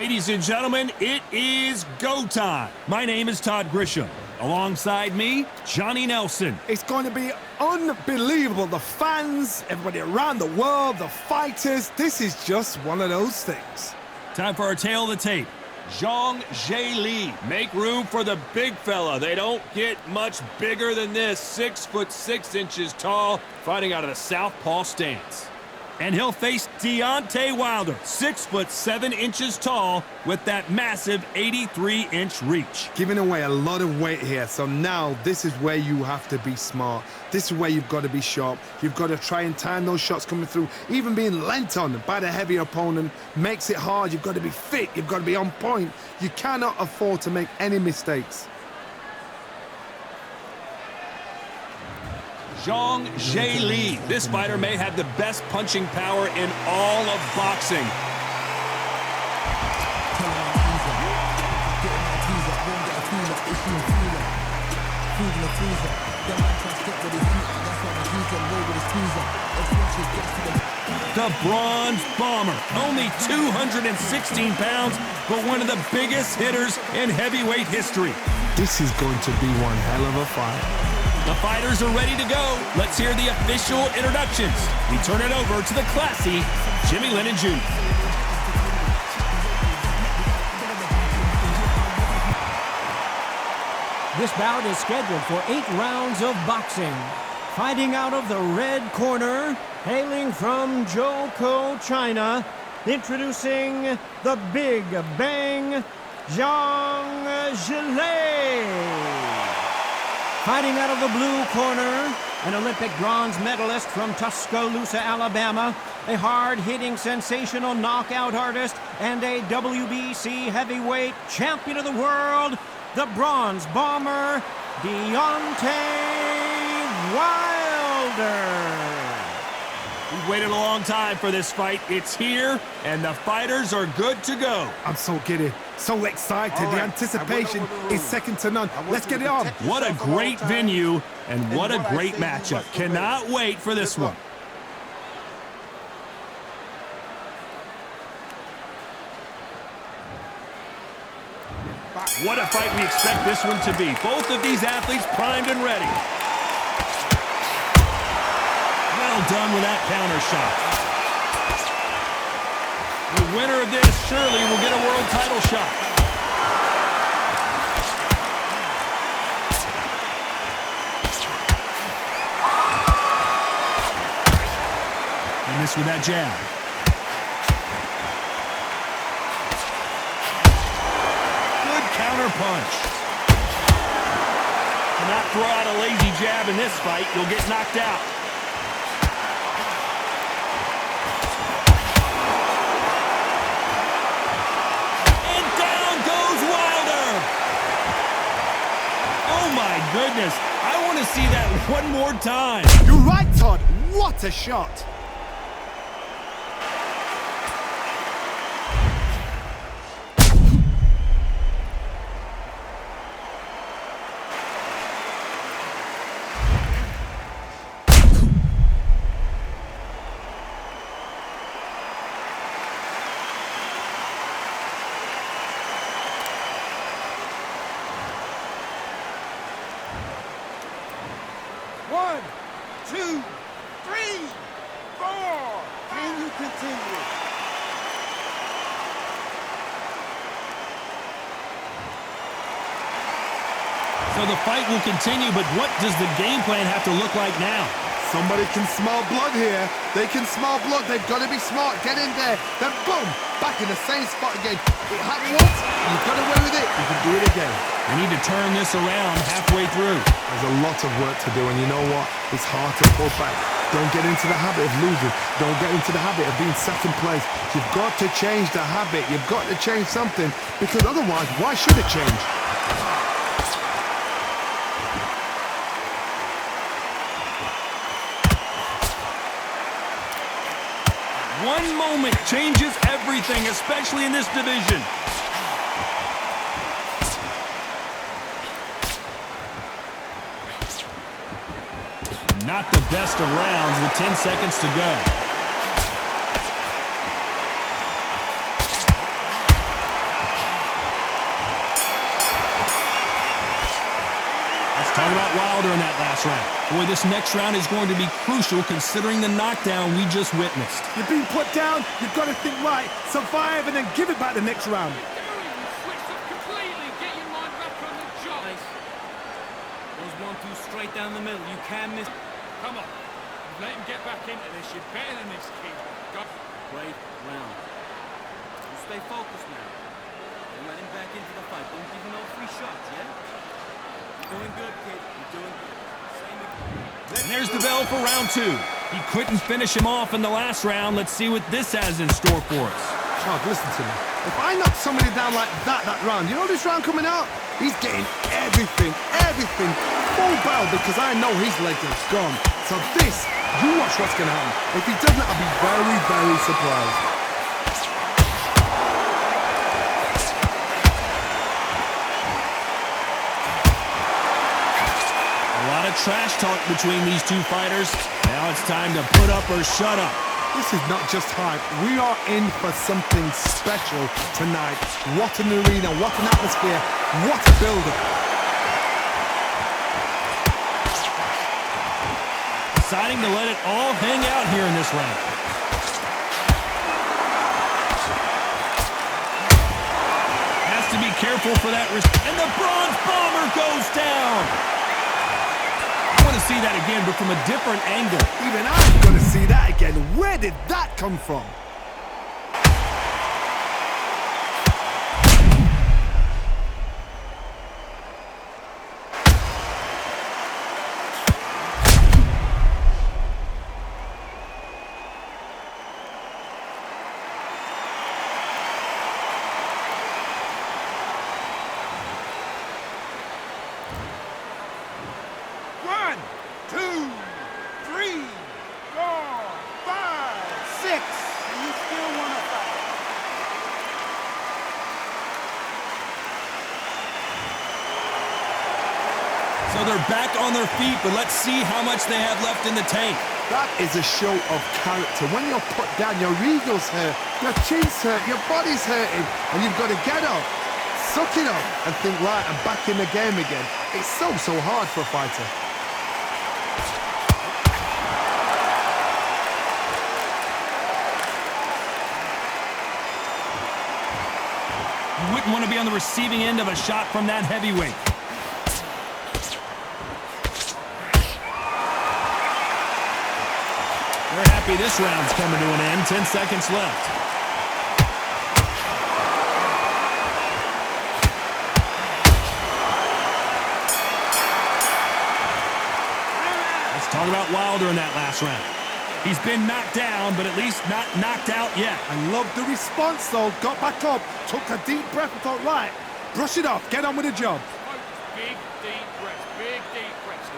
Ladies and gentlemen, it is go time. My name is Todd Grisham. Alongside me, Johnny Nelson. It's going to be unbelievable. The fans, everybody around the world, the fighters. This is just one of those things. Time for our tail of the tape. Zhang, Zhilei. Make room for the big fella. They don't get much bigger than this. 6'6" tall, fighting out of the southpaw stance. And he'll face Deontay Wilder, 6'7" tall, with that massive 83-inch reach. Giving away a lot of weight here, so now this is where you have to be smart. This is where you've got to be sharp. You've got to try and time those shots coming through. Even being lent on by the heavier opponent makes it hard. You've got to be fit. You've got to be on point. You cannot afford to make any mistakes. Zhang, Zhilei. This fighter may have the best punching power in all of boxing. The Bronze Bomber, only 216 pounds, but one of the biggest hitters in heavyweight history. This is going to be one hell of a fight. The fighters are ready to go. Let's hear the official introductions. We turn it over to the classy Jimmy Lennon Jr. This bout is scheduled for 8 rounds of boxing. Fighting out of the red corner, hailing from Zhou, China, introducing the Big Bang, Zhang Zhilei. Fighting out of the blue corner, an Olympic bronze medalist from Tuscaloosa, Alabama, a hard-hitting, sensational knockout artist, and a WBC heavyweight champion of the world, the Bronze Bomber, Deontay Wilder. We've waited a long time for this fight. It's here, and the fighters are good to go. I'm so giddy, so excited. Right. The anticipation is second to none. Let's get it on. What a great venue, and what a great matchup. Cannot wait for this one. What a fight we expect this one to be. Both of these athletes primed and ready. Well done with that counter shot. The winner of this surely will get a world title shot. And this with that jab. Good counter punch. Cannot throw out a lazy jab in this fight. You'll get knocked out. Goodness, I want to see that one more time. You're right, Todd. What a shot. One, two, three, four. Can you continue? So the fight will continue, but what does the game plan have to look like now? Somebody can smell blood here. They can smell blood. They've got to be smart. Get in there. Then boom, back in the same spot again. It happened once. You got away with it. You can do it again. We need to turn this around halfway through. There's a lot of work to do, and you know what? It's hard to pull back. Don't get into the habit of losing. Don't get into the habit of being second place. You've got to change the habit. You've got to change something, because otherwise, why should it change? One moment changes everything, especially in this division. Not the best of rounds with 10 seconds to go. Let's talk about Wilder in that last round. Boy, this next round is going to be crucial considering the knockdown we just witnessed. You've been put down, you've got to think right, survive and then give it back the next round. Switch up completely. Get your mind back on the job. Nice. Those 1-2 straight down the middle. You can't miss. Come on. Let him get back into this. You're better than this, kid. Go. Great round. You stay focused now. And let him back into the fight. Don't give him no free shots, yeah? You're doing good, kid. You're doing good. Same again. And there's the bell for round 2. He couldn't finish him off in the last round. Let's see what this has in store for us. Chad, listen to me. If I knock somebody down like that round, you know this round coming out? He's getting everything, full barrel because I know his leg is gone. So this, you watch what's going to happen. If he doesn't, I'll be very, very surprised. A lot of trash talk between these two fighters. Now it's time to put up or shut up. This is not just hype. We are in for something special tonight. What an arena, what an atmosphere, what a build-up. Deciding to let it all hang out here in this round. Has to be careful for that wrist. And the bronze bomber goes down. I want to see that again, but from a different angle. Even I'm going to see that again. Where did that come from? One, two, three, 4, 5, 6. And you still want to fight. So they're back on their feet, but let's see how much they have left in the tank. That is a show of character. When you're put down, your ego's hurt, your chin's hurt, your body's hurting, and you've got to get up, suck it up, and think, right, I'm back in the game again. It's so hard for a fighter. You wouldn't want to be on the receiving end of a shot from that heavyweight. They're happy this round's coming to an end. 10 seconds left. Let's talk about Wilder in that last round. He's been knocked down, but at least not knocked out yet. I love the response, though. Got back up, took a deep breath and thought, right, brush it off, get on with the job. Big, deep breaths. Big, deep breaths.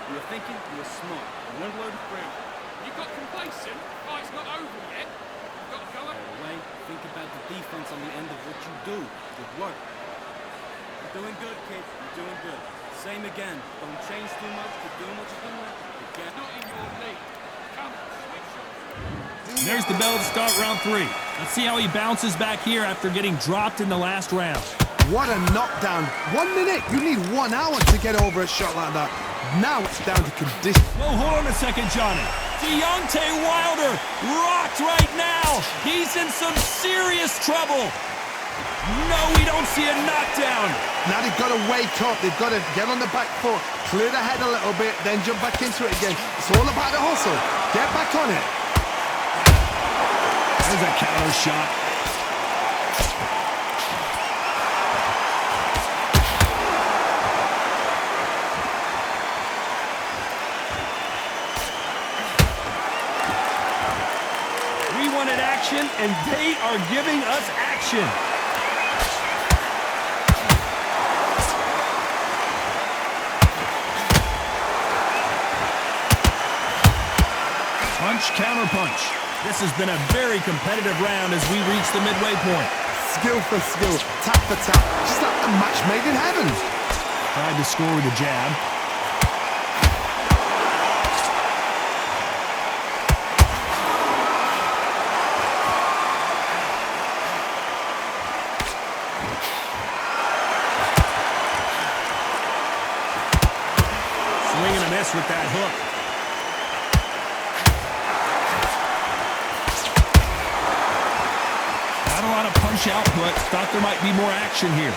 You were thinking, you were smart. You weren't loaded frame. You got complacent. Fight's not over yet. You've got to go up. Right? Think about the defense on the end of what you do. Good work. You're doing good, kid. You're doing good. Same again. Don't change too much. Keep doing what you're doing. Again. Not in your league. Come on, switch up. There's the bell to start round 3. Let's see how he bounces back here after getting dropped in the last round. What a knockdown. 1 minute, you need 1 hour to get over a shot like that. Now it's down to condition. Well, hold on a second, Johnny. Deontay Wilder rocked right now. He's in some serious trouble. No, we don't see a knockdown. Now they've got to wake up. They've got to get on the back foot, clear the head a little bit, then jump back into it again. It's all about the hustle. Get back on it. There's a counter shot. We wanted action, and they are giving us action. Punch, counter punch. This has been a very competitive round as we reach the midway point. Skill for skill, tap for tap, just like a match made in heaven. Tried to score with a jab. miss with that hook. Not a lot of punch output. Thought there might be more action here.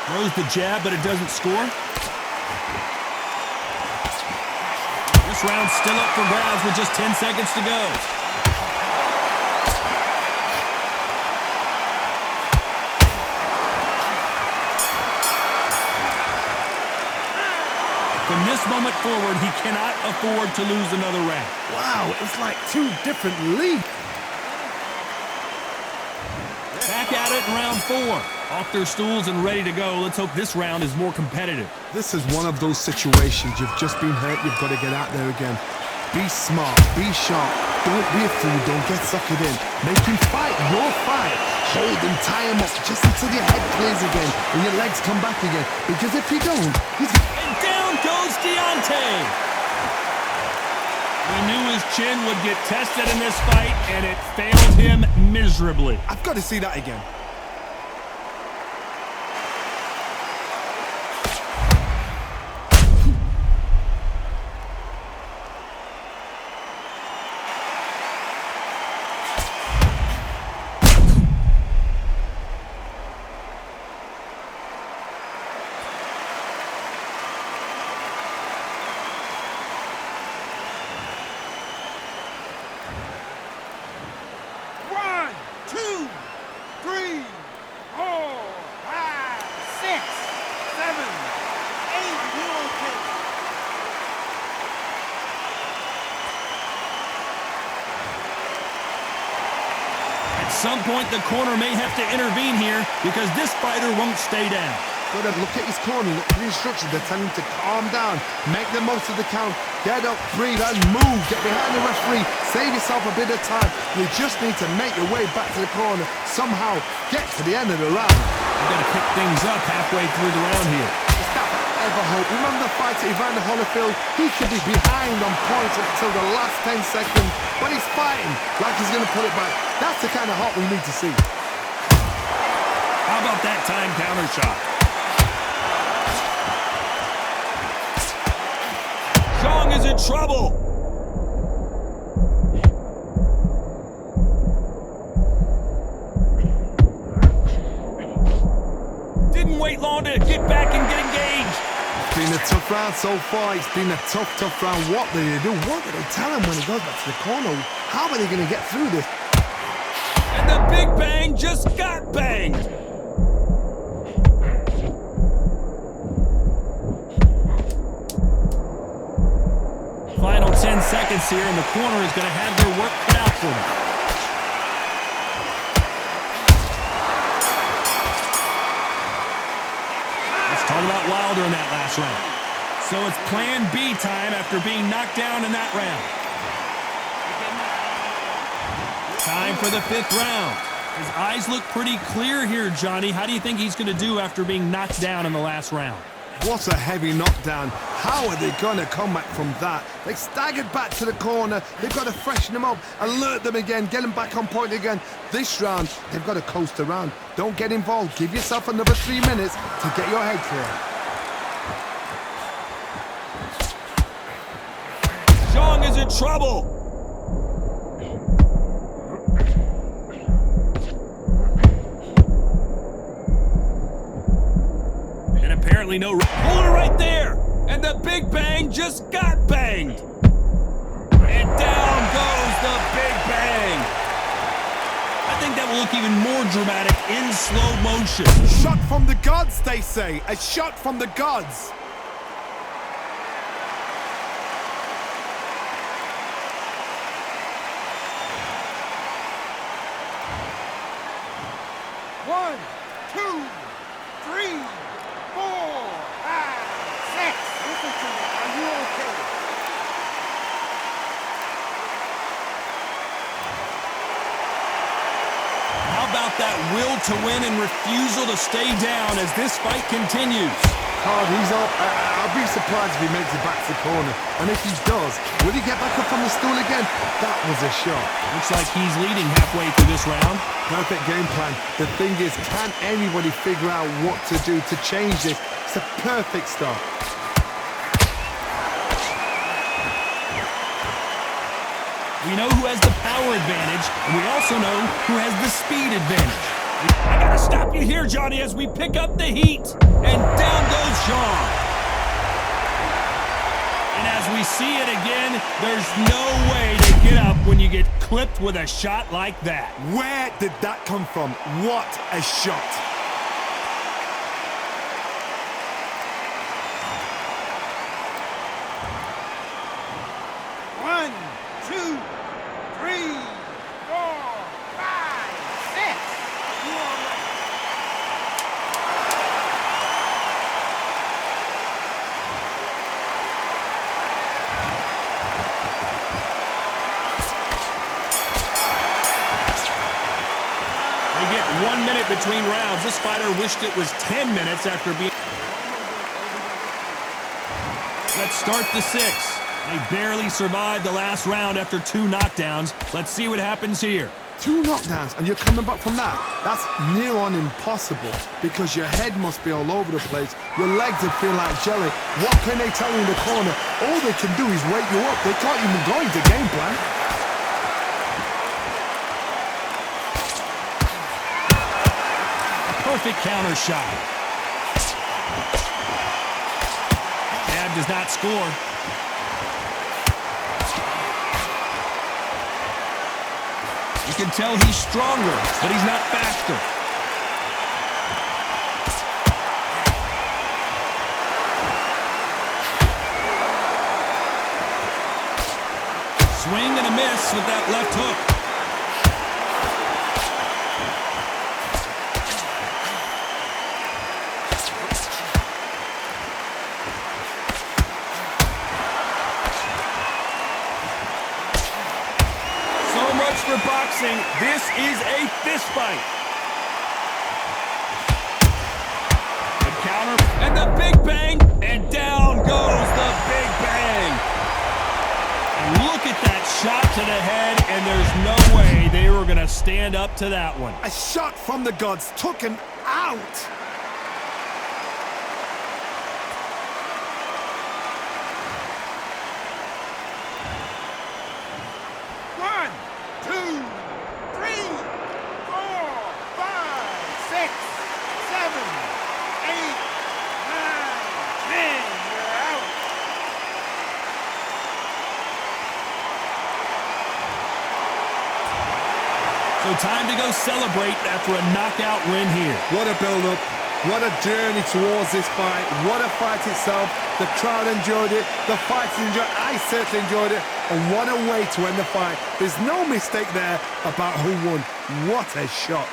Throws the jab, but it doesn't score. This round's still up for grabs with just 10 seconds to go. From this moment forward, he cannot afford to lose another round. Wow, it's like two different leagues. Back at it in round 4. Off their stools and ready to go. Let's hope this round is more competitive. This is one of those situations. You've just been hurt. You've got to get out there again. Be smart. Be sharp. Don't be a fool. Don't get suckered in. Make him fight your fight. Hold him, tie him up just until your head clears again and your legs come back again. Because if you don't, he's... And down goes Deontay. We knew his chin would get tested in this fight, and it failed him miserably. I've got to see that again. At some point, the corner may have to intervene here because this fighter won't stay down. Got to look at his corner, look at the instructions. They're telling him to calm down, make the most of the count, get up, breathe, and move. Get behind the referee, save yourself a bit of time. You just need to make your way back to the corner. Somehow, get to the end of the round. We've got to pick things up halfway through the round here. Is that ever hope? Remember the fight at Evander Holyfield? He could be behind on points until the last 10 seconds, but he's fighting like he's going to pull it back. That's the kind of hope we need to see. How about that time counter shot? Zhang is in trouble. Didn't wait long to get back and get engaged. It's been a tough round so far. It's been a tough round. What do they do? What do they tell him when he goes back to the corner? How are they going to get through this? And the big bang just got banged. Final 10 seconds here, and the corner is going to have their work cut out for them. Let's talk about Wilder in that last round. So it's plan B time after being knocked down in that round. Time for the 5th round. His eyes look pretty clear here, Johnny. How do you think he's going to do after being knocked down in the last round? What a heavy knockdown. How are they going to come back from that? They staggered back to the corner. They've got to freshen them up, alert them again, get them back on point again. This round, they've got to coast around. Don't get involved. Give yourself another 3 minutes to get your head clear. Zhang is in trouble. And apparently no puller right there. And the big bang just got banged. And down goes the big bang. I think that will look even more dramatic in slow motion. Shot from the gods, they say. A shot from the gods. One, two, three, 4, 5, 6. Listen to me. Are you okay? How about that will to win and refusal to stay down as this fight continues? card. He's up. I'll be surprised if he makes it back to the corner. And if he does, will he get back up on the stool again? That was a shot. Looks like he's leading halfway through this round. Perfect game plan. The thing is, can anybody figure out what to do to change this? It's a perfect start. We know who has the power advantage, and we also know who has the speed advantage. I gotta stop you here, Johnny, as we pick up the heat. And down goes Zhang. And as we see it again, there's no way to get up when you get clipped with a shot like that. Where did that come from? What a shot. One, two, three, four, five, six. They get 1 minute between rounds. This fighter wished it was 10 minutes after being... Let's start the sixth. They barely survived the last round after 2 knockdowns. Let's see what happens here. 2 knockdowns and you're coming back from that. That's near on impossible because your head must be all over the place. Your legs would feel like jelly. What can they tell you in the corner? All they can do is wake you up. They can't even go into game plan. Perfect counter shot. Jab does not score. You can tell he's stronger, but he's not faster. Swing and a miss with that left hook. For boxing, this is a fist fight. The counter and the big bang, and down goes the big bang. And look at that shot to the head, and there's no way they were going to stand up to that one. A shot from the gods took him out. One, two, three, four, five, six, seven, eight, nine, 10. You're out. So time to go celebrate after a knockout win here. What a build-up. What a journey towards this fight. What a fight itself. The crowd enjoyed it. The fighters enjoyed it. I certainly enjoyed it. And what a way to end the fight. There's no mistake there about who won. What a shot.